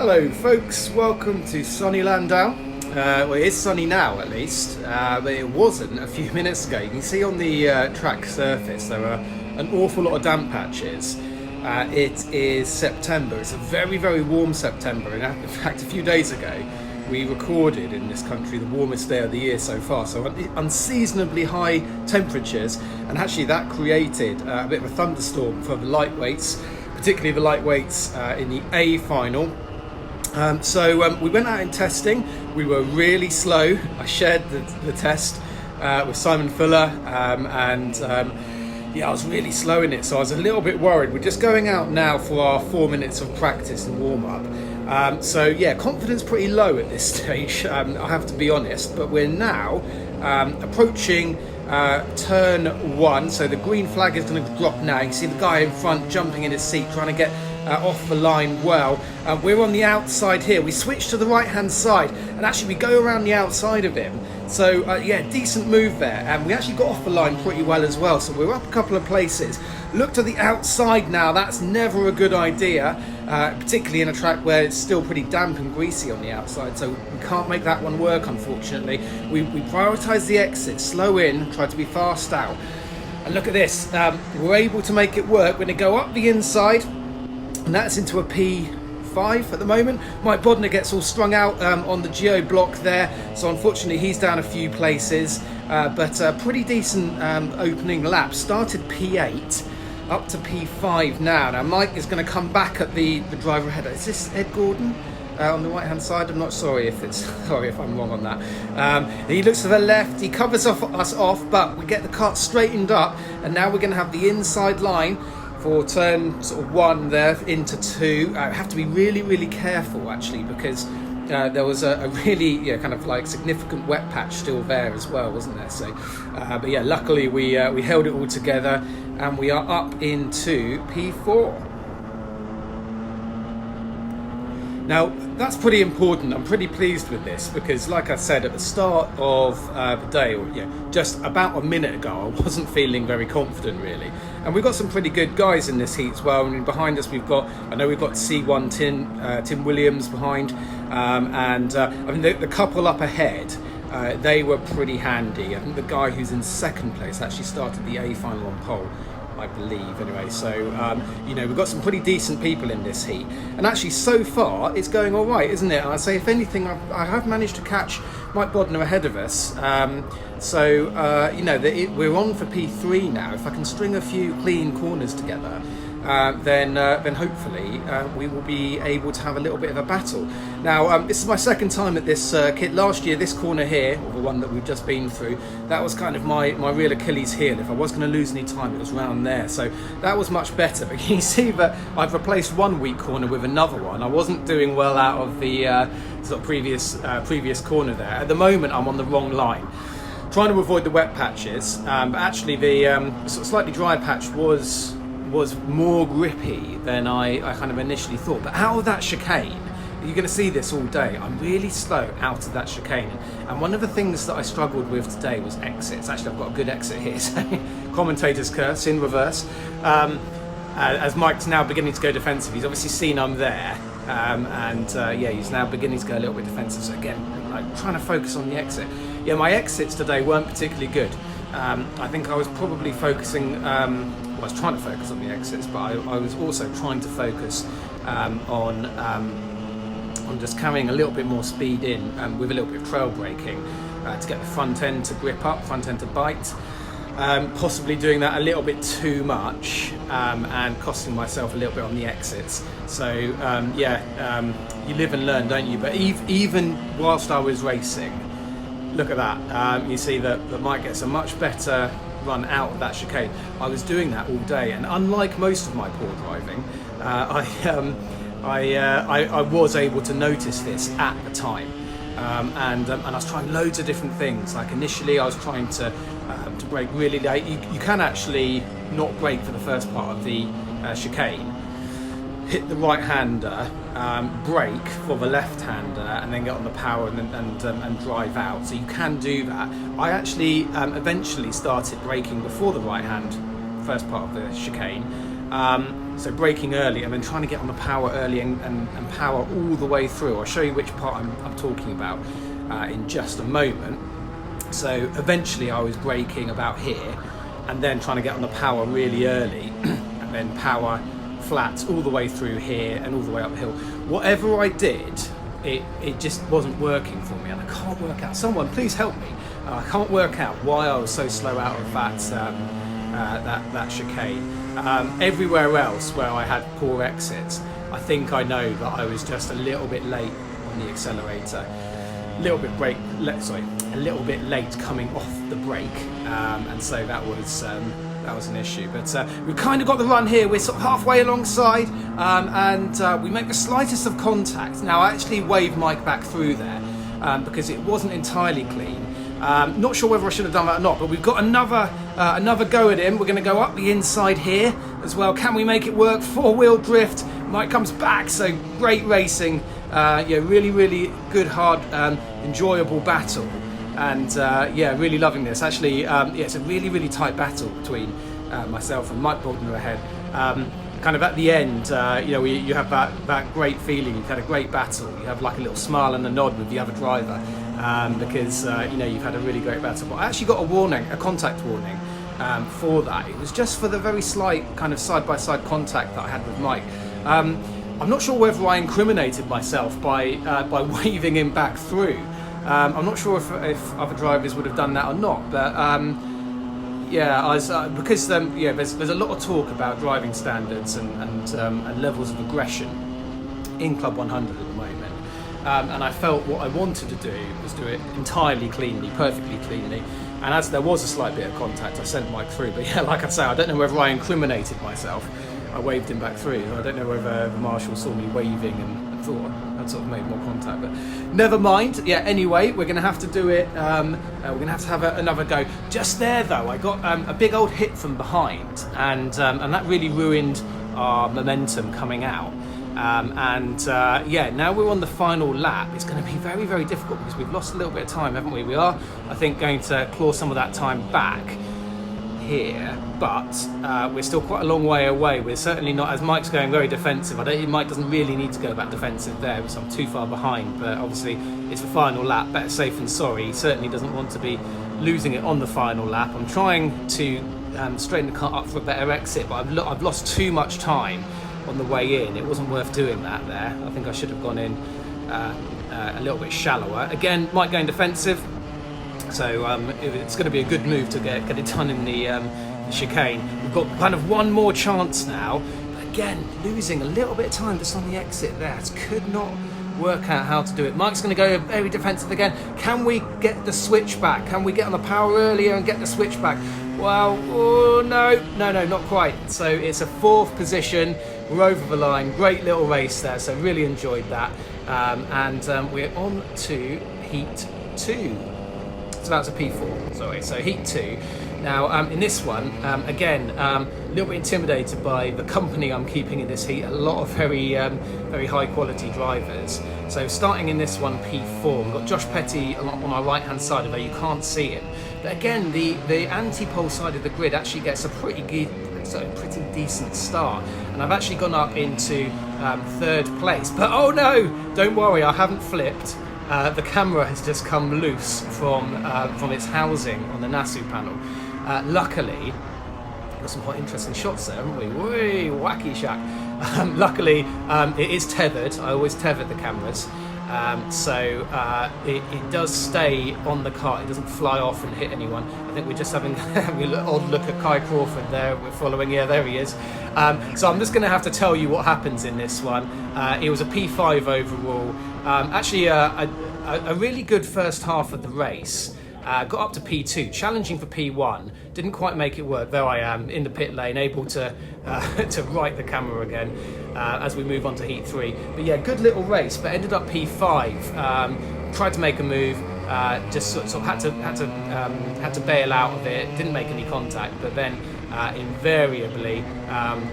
Hello folks, welcome to sunny Llandow. Well, it is sunny now at least, but it wasn't a few minutes ago. You can see on the track surface there are an awful lot of damp patches. It is September, it's a very, very warm September, and in fact a few days ago we recorded in this country the warmest day of the year so far, so unseasonably high temperatures, and actually that created a bit of a thunderstorm for the lightweights, particularly the lightweights in the A final. So we went out in testing. We were really slow. I shared the test with Simon Fuller, yeah, I was really slow in it, so I was a little bit worried. We're just going out now for our 4 minutes of practice and warm up. So yeah, confidence pretty low at this stage, I have to be honest, but we're now approaching turn one, so the green flag is going to drop now. You can see the guy in front jumping in his seat, trying to get off the line well. We're on the outside here. We switch to the right hand side and actually we go around the outside of him. So yeah, decent move there, and we actually got off the line pretty well as well, so we're up a couple of places. Look to the outside now, that's never a good idea, particularly in a track where it's still pretty damp and greasy on the outside, so we can't make that one work unfortunately. We prioritise the exit, slow in, try to be fast out. And look at this, we're able to make it work. We're going to go up the inside, and that's into a P5 at the moment. Mike Bodner gets all strung out on the geo block there, so unfortunately he's down a few places, but a pretty decent opening lap. Started P8 up to P5 now. Now Mike is going to come back at the driver ahead. Is this Ed Gordon on the right hand side? I'm not sorry if I'm wrong on that. He looks to the left, he covers us off, but we get the kart straightened up, and now we're going to have the inside line for turn sort of one there into two. I have to be really, really careful actually, because there was a really kind of like significant wet patch still there as well, wasn't there? So, but yeah, luckily we held it all together, and we are up into P4. Now, that's pretty important. I'm pretty pleased with this because, like I said, at the start of the day, or just about a minute ago, I wasn't feeling very confident, really. And we've got some pretty good guys in this heat as well. I mean, behind us, I know we've got C1 Tim Williams behind, I mean, the couple up ahead, they were pretty handy. I think the guy who's in second place actually started the A final on pole, I believe, anyway. So we've got some pretty decent people in this heat, and actually so far it's going all right, isn't it? And I'd say if anything, I have managed to catch Mike Bodner ahead of us, we're on for P3 now. If I can string a few clean corners together, then hopefully we will be able to have a little bit of a battle. Now, this is my second time at this circuit. Last year, this corner here, or the one that we've just been through, that was kind of my real Achilles heel. If I was going to lose any time, it was round there. So that was much better. But you see that I've replaced one weak corner with another one. I wasn't doing well out of the sort of previous corner there. At the moment, I'm on the wrong line, trying to avoid the wet patches. But actually, the sort of slightly dry patch was more grippy than I kind of initially thought. But out of that chicane, you're going to see this all day, I'm really slow out of that chicane. And one of the things that I struggled with today was exits. Actually, I've got a good exit here, so commentator's curse in reverse. As Mike's now beginning to go defensive, he's obviously seen I'm there, he's now beginning to go a little bit defensive. So again, like trying to focus on the exit. Yeah, my exits today weren't particularly good. I think I was probably focusing, I was trying to focus on the exits, but I was also trying to focus on just carrying a little bit more speed in with a little bit of trail braking to get the front end to grip up, front end to bite. Possibly doing that a little bit too much and costing myself a little bit on the exits. So you live and learn, don't you? But even whilst I was racing, look at that. You see that Mike gets a much better run out of that chicane. I was doing that all day, and unlike most of my poor driving, I was able to notice this at the time, and I was trying loads of different things. Like initially, I was trying to brake really late. You can actually not brake for the first part of the chicane, hit the right-hander, brake for the left-hander, and then get on the power and drive out. So you can do that. I actually eventually started braking before the right-hand first part of the chicane, So braking early and then trying to get on the power early and power all the way through. I'll show you which part I'm talking about in just a moment. So eventually I was braking about here and then trying to get on the power really early and then power flat all the way through here and all the way up the hill. Whatever I did, it just wasn't working for me, and I can't work out. Someone please help me. I can't work out why I was so slow out of that chicane. Everywhere else where I had poor exits, I think I know that I was just a little bit late on the accelerator, a little bit late coming off the brake, and so that was an issue. But we've kind of got the run here. We're sort of halfway alongside, and we make the slightest of contact. Now I actually waved Mike back through there because it wasn't entirely clean. Not sure whether I should have done that or not, but we've got another go at him. We're going to go up the inside here as well. Can we make it work? Four-wheel drift. Mike comes back, so great racing. Really, really good, hard, enjoyable battle. And really loving this. Actually, it's a really, really tight battle between myself and Mike Baldwin ahead. Kind of at the end, you have that great feeling. You've had a great battle. You have like a little smile and a nod with the other driver because you've had a really great battle. But I actually got a contact warning for that. It was just for the very slight kind of side-by-side contact that I had with Mike. I'm not sure whether I incriminated myself by waving him back through. I'm not sure if other drivers would have done that or not, but because there's a lot of talk about driving standards and levels of aggression in Club 100 at the moment, and I felt what I wanted to do was do it entirely cleanly, perfectly cleanly. And as there was a slight bit of contact, I sent Mike through. But yeah, like I say, I don't know whether I incriminated myself. I waved him back through. I don't know whether the marshal saw me waving and thought I'd sort of made more contact, but never mind. Yeah, anyway, we're going to have to do it. We're going to have another go. Just there, though, I got a big old hit from behind, and that really ruined our momentum coming out. Now we're on the final lap. It's going to be very, very difficult because we've lost a little bit of time, haven't we? We are, I think, going to claw some of that time back here, but we're still quite a long way away. We're certainly not, as Mike's going very defensive. Mike doesn't really need to go that defensive there because I'm too far behind, but obviously it's the final lap. Better safe than sorry. He certainly doesn't want to be losing it on the final lap. I'm trying to straighten the car up for a better exit, but I've lost too much time on the way in. It wasn't worth doing that there. I think I should have gone in a little bit shallower. Again, Mike going defensive. So it's going to be a good move to get it done in the chicane. We've got kind of one more chance now. But again, losing a little bit of time just on the exit there. Could not work out how to do it. Mike's going to go very defensive again. Can we get the switch back? Can we get on the power earlier and get the switch back? Well, no, not quite. So it's a fourth position. We're over the line. Great little race there. So really enjoyed that. We're on to Heat 2. So that's a P4, sorry. So Heat 2. Now, in this one, again, a little bit intimidated by the company I'm keeping in this heat. A lot of very high quality drivers. So starting in this one, P4, we've got Josh Petty on our right-hand side, although you can't see him. But again, the anti-pole side of the grid actually gets a pretty decent start. And I've actually gone up into third place. But oh no, don't worry, I haven't flipped. The camera has just come loose from its housing on the Nasu panel. Luckily, got some quite interesting shots there, haven't we? Whee, wacky shack. Luckily, it is tethered. I always tether the cameras. It does stay on the cart. It doesn't fly off and hit anyone. I think we're just having an odd look at Kai Crawford there. We're following. Yeah, there he is. So I'm just going to have to tell you what happens in this one. It was a P5 overall. Actually, a really good first half of the race. Got up to P2, challenging for P1. Didn't quite make it work, though I am in the pit lane, able to right the camera again as we move on to Heat 3. But yeah, good little race, but ended up P5. Tried to make a move, just sort of had to bail out of it. Didn't make any contact, but then invariably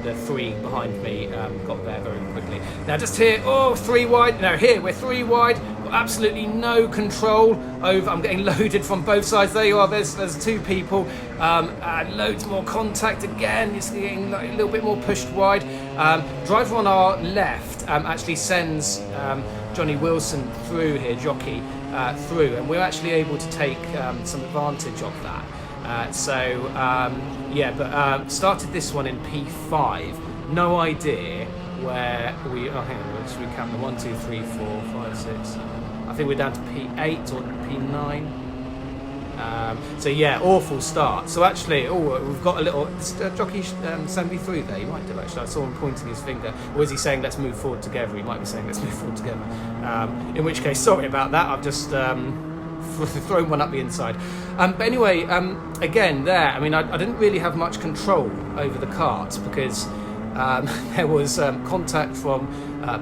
the three behind me got there very quickly. Now just here, 3 wide. Now here we're 3 wide. got absolutely no control over. I'm getting loaded from both sides. There you are. There's two people. And loads more contact again. It's getting a little bit more pushed wide. Driver on our left actually sends Johnny Wilson through here, jockey through, and we're actually able to take some advantage of that. Started this one in P5. No idea where we. Oh, hang on, let's recount the 1, 2, 3, 4, 5, 6. I think we're down to P8 or P9. Awful start. So actually, we've got a little jockey send me through there. He might do actually. I saw him pointing his finger. Or is he saying let's move forward together? He might be saying let's move forward together. In which case, sorry about that. I've just thrown one up the inside. But anyway, again there. I mean, I didn't really have much control over the karts because there was contact from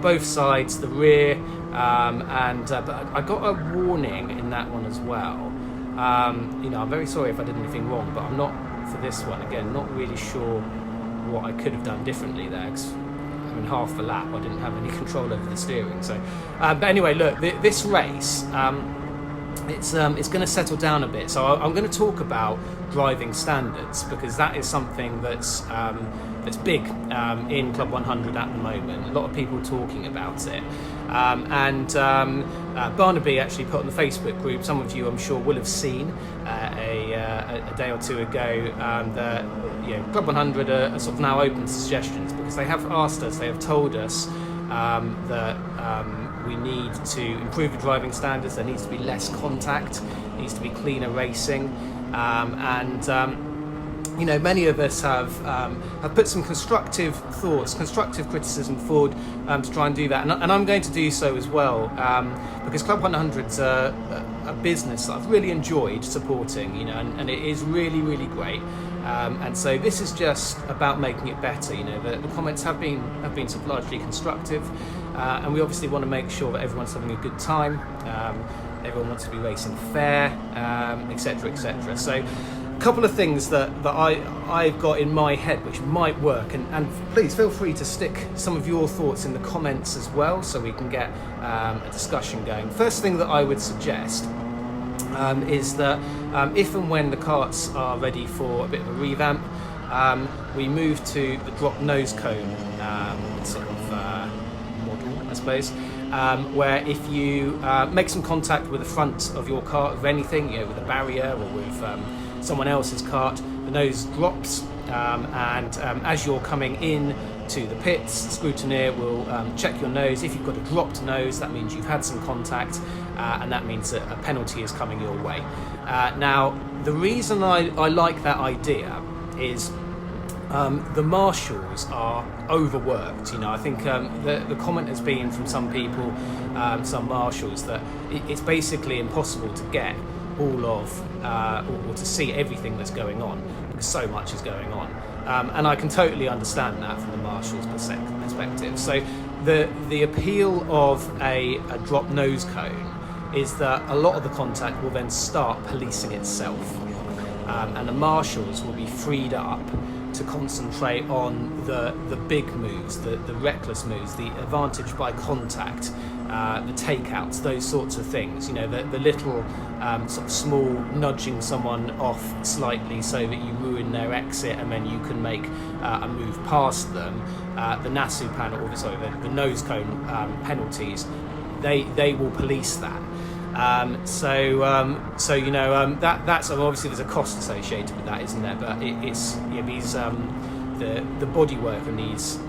both sides, the rear, but I got a warning in that one as well. I'm very sorry if I did anything wrong, but I'm not, for this one, again, not really sure what I could have done differently there, 'cause, half the lap I didn't have any control over the steering. So, but anyway, look, this race, it's going to settle down a bit. So I'm going to talk about driving standards, because that is something that's big in Club 100 at the moment. A lot of people talking about it. Barnaby actually put on the Facebook group, some of you I'm sure will have seen a day or two ago, that Club 100 are sort of now open to suggestions, because they have asked us, they have told us that we need to improve the driving standards. There needs to be less contact, needs to be cleaner racing, many of us have put some constructive thoughts, constructive criticism forward to try and do that, and I'm going to do so as well, because Club 100's a business that I've really enjoyed supporting, and it is really, really great. And so this is just about making it better. The comments have been sort of largely constructive, and we obviously want to make sure that everyone's having a good time. Everyone wants to be racing fair, etc., etc. So a couple of things that I've got in my head which might work, and please feel free to stick some of your thoughts in the comments as well, so we can get a discussion going. First thing that I would suggest is that if and when the karts are ready for a bit of a revamp, we move to the drop nose cone model, I suppose, where if you make some contact with the front of your kart of anything, with a barrier or with someone else's kart, the nose drops, and as you're coming in to the pits, the scrutineer will check your nose. If you've got a dropped nose, that means you've had some contact, and that means that a penalty is coming your way. Now, the reason I like that idea is the marshals are overworked. I think the comment has been from some people, some marshals, that it's basically impossible to get all of or to see everything that's going on, because so much is going on, and I can totally understand that from the marshals' perspective. So the appeal of a drop nose cone is that a lot of the contact will then start policing itself, and the marshals will be freed up to concentrate on the big moves, the reckless moves, the advantage by contact, the takeouts, those sorts of things. The little sort of small nudging someone off slightly so that you ruin their exit, and then you can make a move past them. The NASU panel, the nose cone penalties, they will police that. That's obviously there's a cost associated with that, isn't there? But it's these the bodywork in these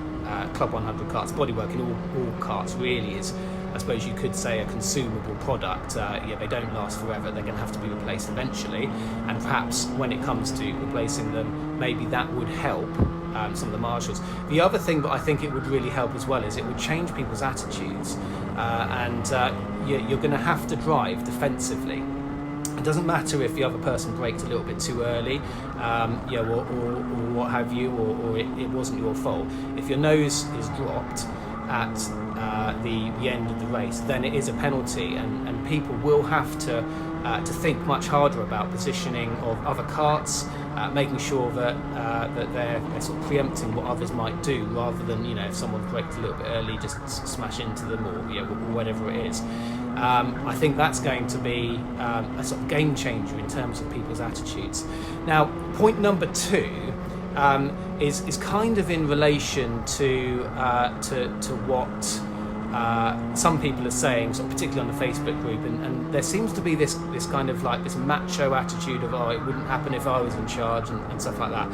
Club 100 karts, bodywork in all karts really is, I suppose you could say, a consumable product. They don't last forever. They're going to have to be replaced eventually, and perhaps when it comes to replacing them, maybe that would help some of the marshals. The other thing that I think it would really help as well is it would change people's attitudes, you're going to have to drive defensively. It doesn't matter if the other person braked a little bit too early, or what have you, or it wasn't your fault. If your nose is dropped at the end of the race, then it is a penalty, and people will have to think much harder about positioning of other karts, making sure that they're sort of preempting what others might do, rather than if someone braked a little bit early, just smash into them, or whatever it is. I think that's going to be a sort of game changer in terms of people's attitudes. Now, point number 2 is kind of in relation to what some people are saying, sort of particularly on the Facebook group, and there seems to be this kind of like this macho attitude of, oh, it wouldn't happen if I was in charge and stuff like that.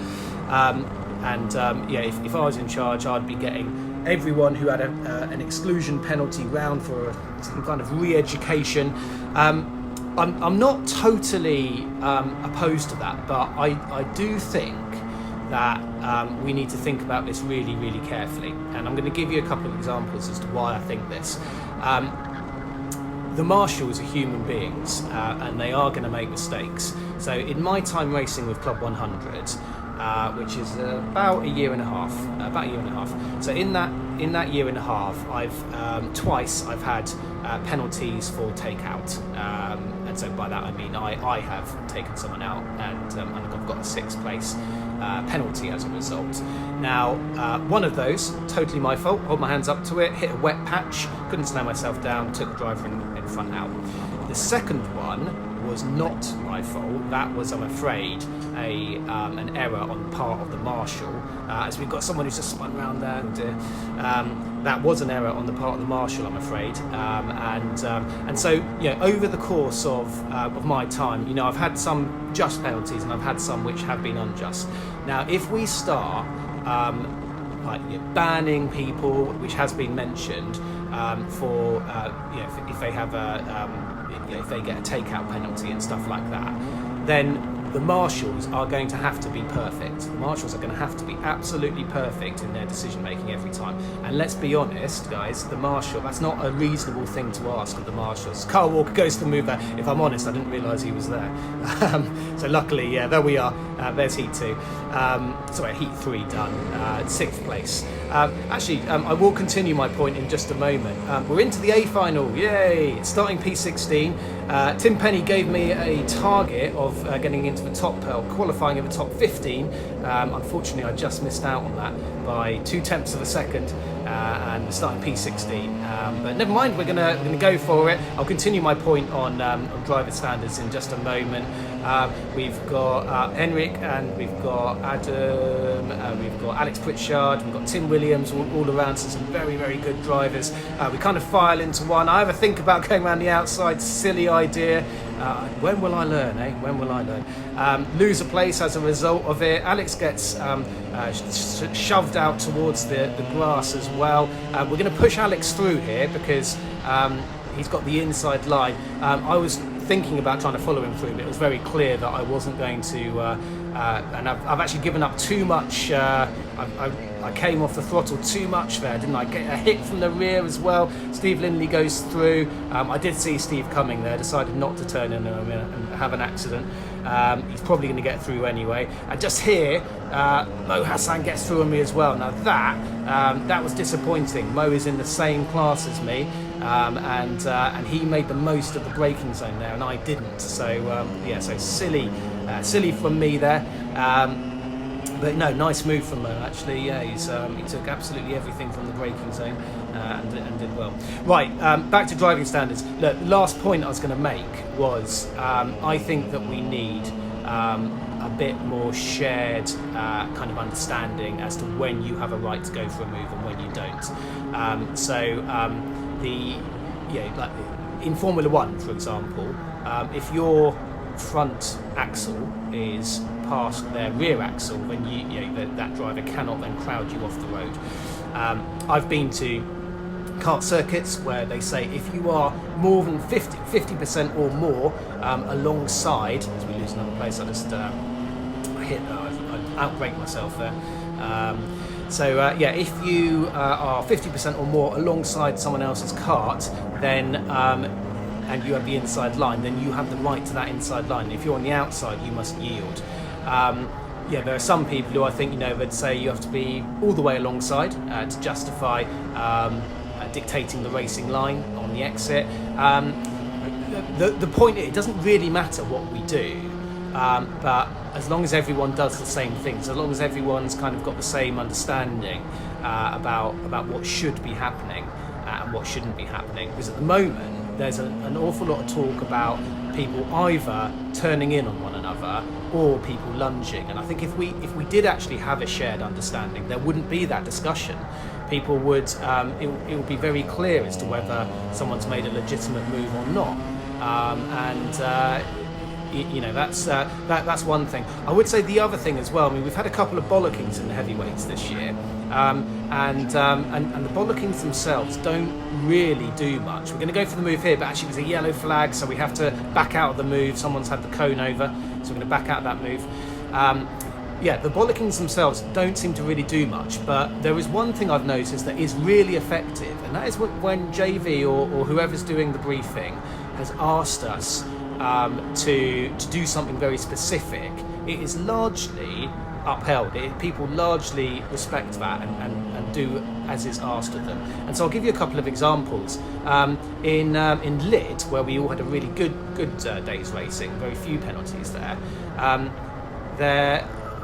If I was in charge, I'd be getting everyone who had an exclusion penalty round for some kind of re-education. I'm not totally opposed to that, but I do think that we need to think about this really, really carefully. And I'm going to give you a couple of examples as to why I think this. The marshals are human beings, and they are going to make mistakes. So in my time racing with Club 100, which is about a year and a half. So in that year and a half, I've twice I've had penalties for takeout, and so by that I mean I have taken someone out, and I've got a 6th place penalty as a result. Now, one of those, totally my fault. Hold my hands up to it. Hit a wet patch, couldn't slow myself down, took the driver in front out. The second one was not my fault. That was, I'm afraid, an error on the part of the marshal. As we've got someone who's just spun around there. That was an error on the part of the marshal, I'm afraid. And so, over the course of my time, I've had some just penalties and I've had some which have been unjust. Now, if we start banning people, which has been mentioned, for if they have if they get a takeout penalty and stuff like that, then the marshals are going to have to be perfect. The marshals are going to have to be absolutely perfect in their decision making every time. And let's be honest, guys, the marshal, that's not a reasonable thing to ask of the marshals. Carl Walker goes to move there. If I'm honest, I didn't realise he was there. So luckily, there we are. There's heat 2. Heat 3 done. 6th place. I will continue my point in just a moment. We're into the A final. Yay! Starting P16. Tim Penny gave me a target of getting into the top, qualifying in the top 15. Unfortunately, I just missed out on that by 0.2 of a second, and starting P16. But never mind, we're gonna go for it. I'll continue my point on driver standards in just a moment. We've got Henrik, and we've got Adam, we've got Alex Pritchard, we've got Tim Williams all around, so some very, very good drivers. We kind of file into one. I ever think about going around the outside, silly idea. When will I learn, eh? When will I learn? Lose a place as a result of it. Alex gets shoved out towards the grass as well. We're going to push Alex through here because he's got the inside line. I was thinking about trying to follow him through, but it was very clear that I wasn't going to, and I've actually given up too much. I came off the throttle too much there, didn't I? Get a hit from the rear as well. Steve Lindley goes through. I did see Steve coming there, decided not to turn in and have an accident. He's probably going to get through anyway. And just here, Mo Hassan gets through on me as well. Now that was disappointing. Mo is in the same class as me, and he made the most of the braking zone there, and I didn't. So so silly from me there. But no, nice move from Mo actually. Yeah, he took absolutely everything from the braking zone and did well. Right, back to driving standards. Look, the last point I was going to make was I think that we need a bit more shared kind of understanding as to when you have a right to go for a move and when you don't. Like in Formula One, for example, if your front axle is past their rear axle, then that driver cannot then crowd you off the road. I've been to kart circuits where they say if you are more than 50% or more alongside, as we lose another place, I just I outbrake myself there. If you are 50% or more alongside someone else's kart, then and you have the inside line, then you have the right to that inside line. If you're on the outside, you must yield. There are some people who I think would say you have to be all the way alongside to justify dictating the racing line on the exit. The point is, it doesn't really matter what we do, but as long as everyone does the same things, as long as everyone's kind of got the same understanding about what should be happening and what shouldn't be happening. Because at the moment, there's an awful lot of talk about people either turning in on one another or people lunging. And I think if we did actually have a shared understanding, there wouldn't be that discussion. People would, it would be very clear as to whether someone's made a legitimate move or not. That's one thing. I would say the other thing as well. I mean, we've had a couple of bollockings in the heavyweights this year, and the bollockings themselves don't really do much. We're going to go for the move here, but actually it was a yellow flag, so we have to back out of the move. Someone's had the cone over, so we're going to back out of that move. The bollockings themselves don't seem to really do much, but there is one thing I've noticed that is really effective, and that is when JV or whoever's doing the briefing has asked us to do something very specific. It is largely upheld. People largely respect that and do as is asked of them. And so I'll give you a couple of examples. In Lid, where we all had a really good day's racing, very few penalties there.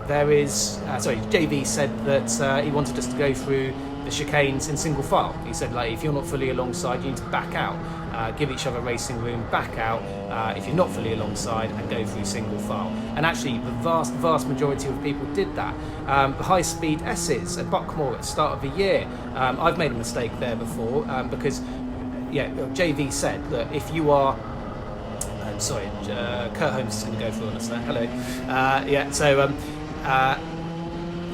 JV said that he wanted us to go through the chicanes in single file. He said, like, if you're not fully alongside, you need to back out, give each other racing room, back out if you're not fully alongside, and go through single file. And actually, the vast majority of people did that. The high-speed S's at Buckmore at the start of the year, I've made a mistake there before because, JV said that if you are Kurt Holmes is going to go for us there. Hello.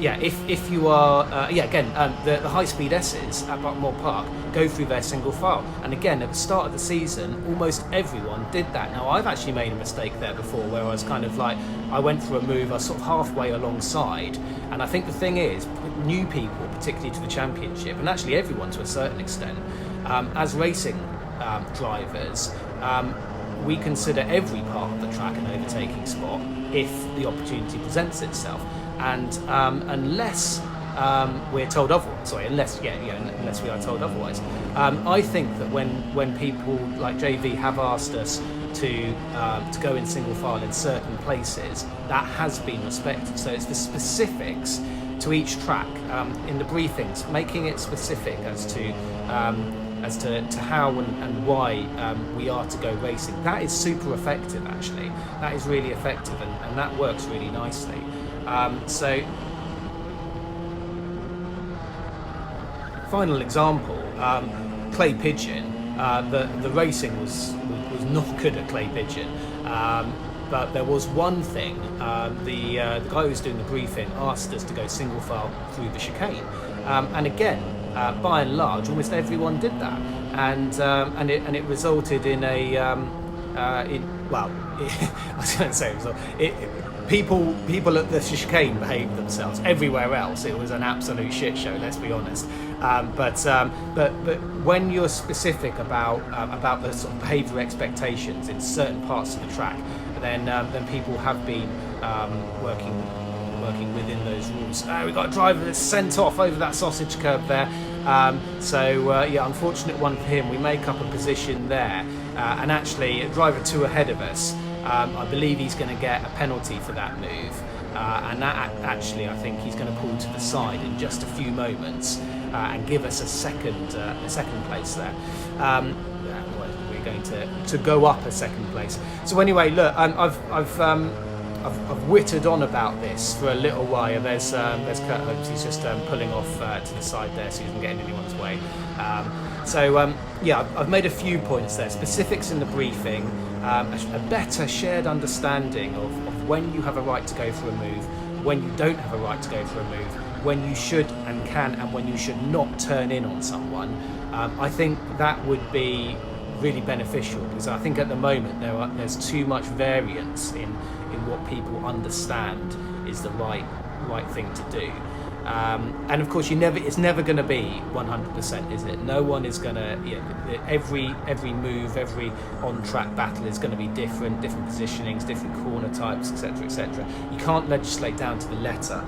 If you are, the high-speed S's at Buckmore Park go through their single file. And again, at the start of the season, almost everyone did that. Now, I've actually made a mistake there before where I was kind of like, I went through a move, I was sort of halfway alongside. And I think the thing is, new people, particularly to the championship, and actually everyone to a certain extent, as racing drivers, we consider every part of the track an overtaking spot if the opportunity presents itself. And unless we're told otherwise, unless we are told otherwise, I think that when people like JV have asked us to go in single file in certain places, that has been respected. So it's the specifics to each track in the briefings, making it specific as to how and why we are to go racing. That is super effective, actually. That is really effective, and that works really nicely. Final example, clay pigeon. The racing was not good at clay pigeon, but there was one thing. The guy who was doing the briefing asked us to go single file through the chicane, and again, by and large, almost everyone did that, and it resulted in a I was going to say people at the chicane behaved themselves. Everywhere else, it was an absolute shit show. Let's be honest. But when you're specific about the sort of behaviour expectations in certain parts of the track, then people have been working within those rules. We've got a driver that's sent off over that sausage curb there. Unfortunate one for him. We make up a position there, and actually a driver two ahead of us. I believe he's going to get a penalty for that move, and that actually I think he's going to pull to the side in just a few moments and give us a second place there. We're going to go up a second place. So anyway, look, I've whittered on about this for a little while. There's Kurt Holmes. He's just pulling off to the side there, so he doesn't get in anyone's way. I've made a few points there. Specifics in the briefing, a better shared understanding of when you have a right to go for a move, when you don't have a right to go for a move, when you should and can, and when you should not turn in on someone. I think that would be really beneficial, because I think at the moment there's too much variance in what people understand is the right thing to do. And of course, it's never going to be 100%, is it? No one is going to. Every move, every on-track battle is going to be different positionings, different corner types, etc., etc. You can't legislate down to the letter,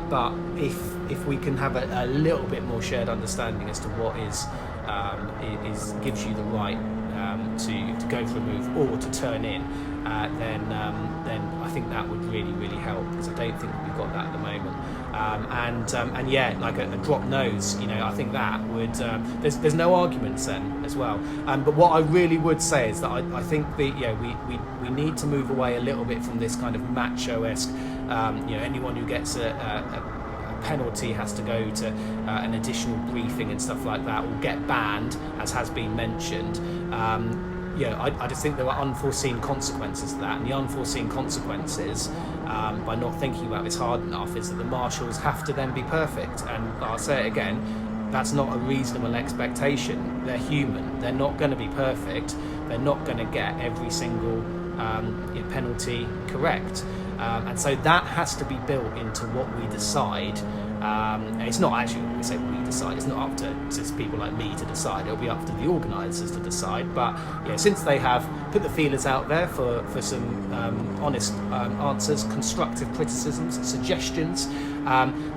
but if we can have a little bit more shared understanding as to what gives you the right to go for a move or to turn in, then I think that would really help, because I don't think we've got that at the moment. And yeah, like a drop nose, you know, I think that would there's no arguments then as well. But what I really would say is that I think that, you know, we need to move away a little bit from this kind of macho-esque, you know, anyone who gets a penalty has to go to an additional briefing and stuff like that, or get banned, as has been mentioned. I just think there are unforeseen consequences to that, and the unforeseen consequences, by not thinking about this hard enough, is that the marshals have to then be perfect. And I'll say it again, that's not a reasonable expectation. They're human. They're not going to be perfect. They're not going to get every single penalty correct. And so that has to be built into what we decide. It's not actually what we say we decide. It's not up to people like me to decide. It'll be up to the organisers to decide. But yeah, since they have put the feelers out there for some honest answers, constructive criticisms, suggestions,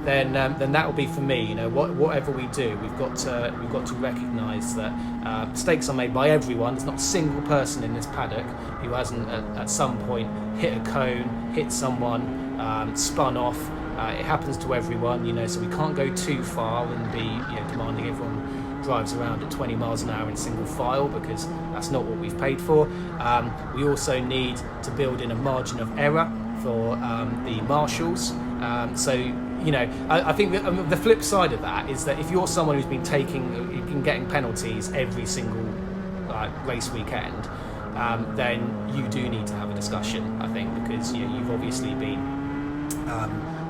then that will be for me. You know, whatever we do, we've got to recognise that mistakes are made by everyone. There's not a single person in this paddock who hasn't at some point hit a cone, hit someone, spun off. It happens to everyone, you know, so we can't go too far and be, you know, demanding everyone drives around at 20 miles an hour in single file, because that's not what we've paid for. We also need to build in a margin of error for the marshals. So, you know, I think that, the flip side of that is that if you're someone who's been getting penalties every single race weekend, then you do need to have a discussion, I think, because, you know, you've obviously been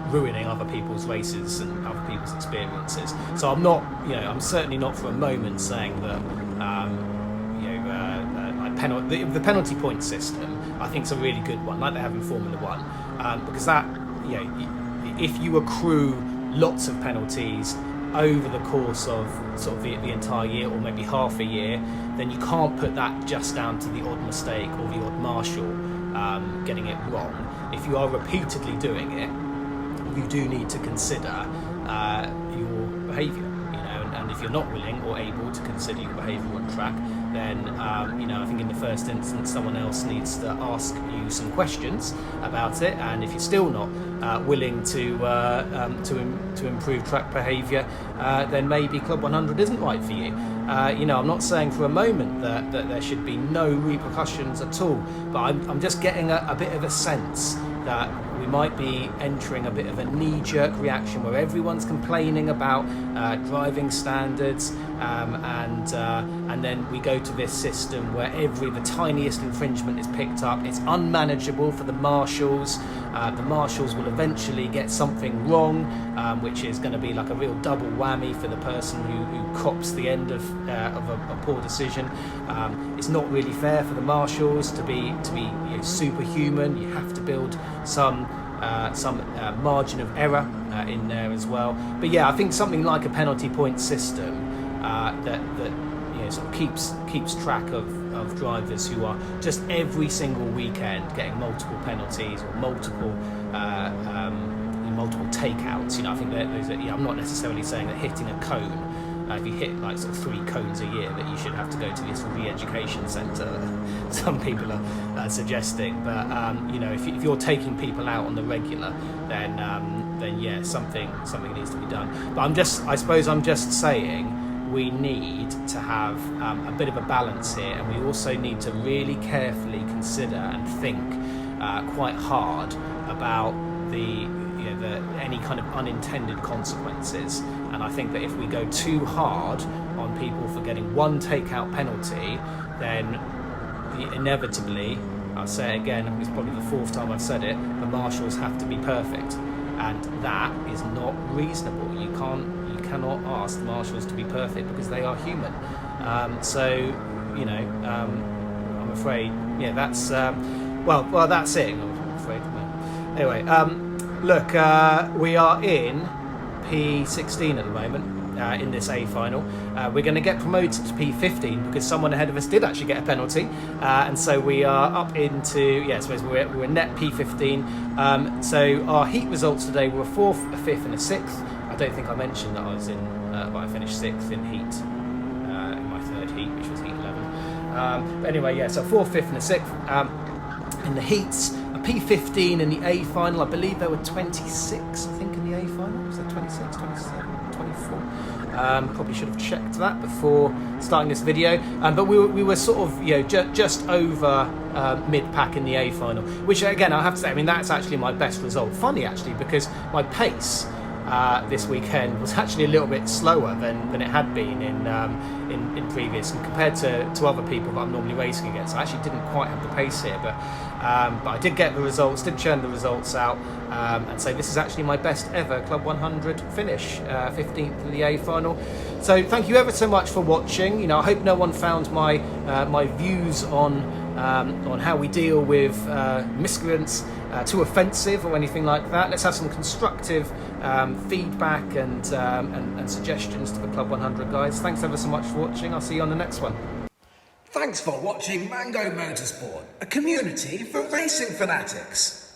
ruining other people's races and other people's experiences. So I'm certainly not for a moment saying that the penalty point system, I think, is a really good one, like they have in Formula One, because that, you know, if you accrue lots of penalties over the course of sort of the entire year, or maybe half a year, then you can't put that just down to the odd mistake or the odd marshal getting it wrong. If you are repeatedly doing it, you do need to consider your behaviour, you know, and if you're not willing or able to consider your behaviour on track, then you know, I think in the first instance someone else needs to ask you some questions about it, and if you're still not willing to improve track behaviour, then maybe Club 100 isn't right for you. You know, I'm not saying for a moment that there should be no repercussions at all, but I'm just getting a bit of a sense that we might be entering a bit of a knee-jerk reaction where everyone's complaining about driving standards, and then we go to this system where the tiniest infringement is picked up. It's unmanageable for the marshals. The marshals will eventually get something wrong, which is going to be like a real double whammy for the person who cops the end of a poor decision. It's not really fair for the marshals to be you know, superhuman. You have to build some margin of error in there as well. But yeah, I think something like a penalty point system that you know, sort of keeps track of drivers who are just every single weekend getting multiple penalties or multiple takeouts. You know, I think I'm not necessarily saying that hitting a cone, if you hit like sort of 3 cones a year, that you should have to go to this re-education centre. Some people are suggesting, but you know, if you're taking people out on the regular, then yeah, something needs to be done. But I suppose I'm just saying we need to have a bit of a balance here, and we also need to really carefully consider and think quite hard about any kind of unintended consequences. And I think that if we go too hard on people for getting one takeout penalty, then inevitably, I'll say it again, it's probably the 4th time I've said it, the marshals have to be perfect, and that is not reasonable. You cannot ask the marshals to be perfect, because they are human. So, you know, I'm afraid, yeah, that's well, that's it. I'm afraid. Anyway, look, we are in P16 at the moment. In this A final, we're going to get promoted to P15 because someone ahead of us did actually get a penalty, and so we are up into, I suppose we're in net P15. So our heat results today were a 4th, a 5th and a 6th. I don't think I mentioned that I was I finished 6th in heat, in my 3rd heat, which was heat 11. But anyway, yeah, so 4th, 5th and a 6th. in the heats, a P15 in the A final. I believe there were 26, I think, in the A final. Was there 26, 27, 24? Probably should have checked that before starting this video. But we were sort of, you know, just over mid-pack in the A final, which again, I have to say, I mean, that's actually my best result. Funny actually, because my pace this weekend was actually a little bit slower than it had been in previous, and compared to other people that I'm normally racing against. I actually didn't quite have the pace here, but I did get the results, did churn the results out, and so this is actually my best ever Club 100 finish, 15th in the A final. So thank you ever so much for watching. You know, I hope no one found my my views on how we deal with miscreants too offensive or anything like that. Let's have some constructive feedback and suggestions to the Club 100 guys. Thanks ever so much for watching. I'll see you on the next one. Thanks for watching Llandow Motorsport, a community for racing fanatics.